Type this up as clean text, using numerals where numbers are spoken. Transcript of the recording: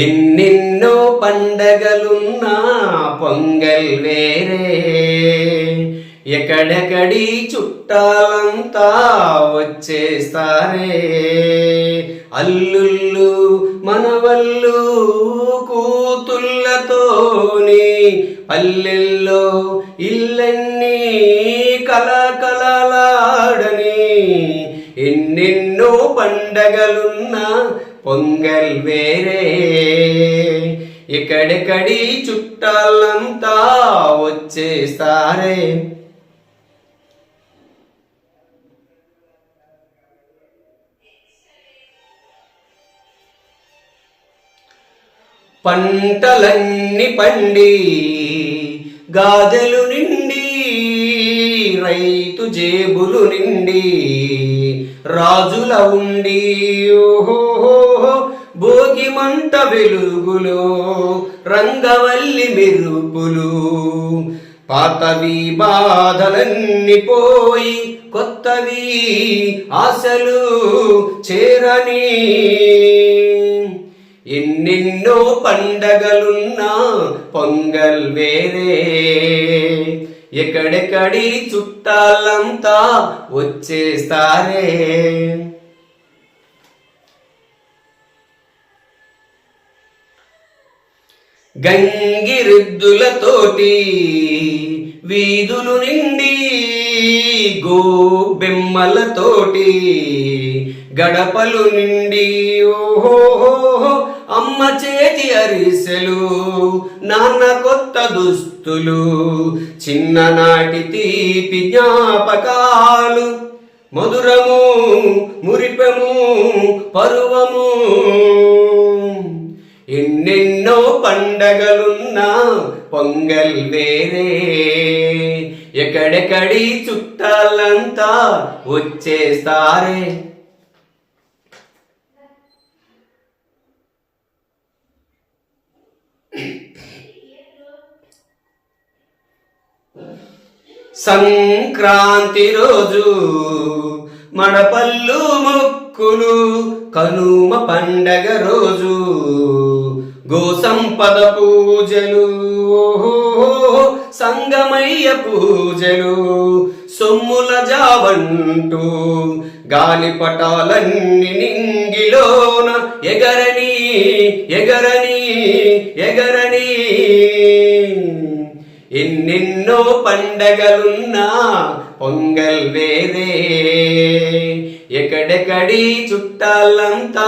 ఎన్నెన్నో పండగలున్నా పొంగల్ వేరే, ఎక్కడెక్కడి చుట్టాలంతా వచ్చేస్తారే. అల్లుళ్ళు మనవళ్ళు కూతుళ్ళతోని పల్లెల్లో ఇల్లన్నీ కలకలలాడని. ఎన్నెన్నో పండగలున్నా పొంగల్ వేరే, ఎక్కడెక్కడి చుట్టాలంతా వచ్చేస్తారే. పంటలన్నీ పండి గాదెలు నిండి, రైతు జేబులు నిండి రాజుల ఉండి. ఓహో భోగి మంట వెలుగులో రంగవల్లి మెరుపులు, పాతవి బాధలన్నీ పోయి కొత్తవి ఆశలు చేరని. ఎన్నెన్నో పండగలున్నా పొంగల్ వేరే, ఎక్కడెక్కడి చుట్టాలంతా వచ్చేస్తారే. గంగిరెద్దులతోటి వీధులు నిండి, గోబెమ్మలతోటి గడపలు నిండి. ఓహో అమ్మ చేతి అరిసెలు, నాన్న కొత్త దుస్తులు, చిన్ననాటి తీపి జ్ఞాపకాలు, మధురము మురిపెము పరువము. ఎన్నెన్నో పండగలున్నా పొంగల్ వేరే, ఎక్కడెక్కడి చుట్టాలంతా వచ్చేస్తారే. సంక్రాంతి రోజు మడపల్లు మొక్కులు, కనుమ పండగ రోజు గోసంపద పూజలు, సంగమయ్య పూజలు, సొమ్ముల జావంటూ గాలిపటాలన్నీ నింగిలోన ఎగరని ఎగరని ఎగరని. ఎన్నెన్నో పండగలున్నా పొంగల్ వేరే, ఎక్కడెక్కడి చుట్టాలంతా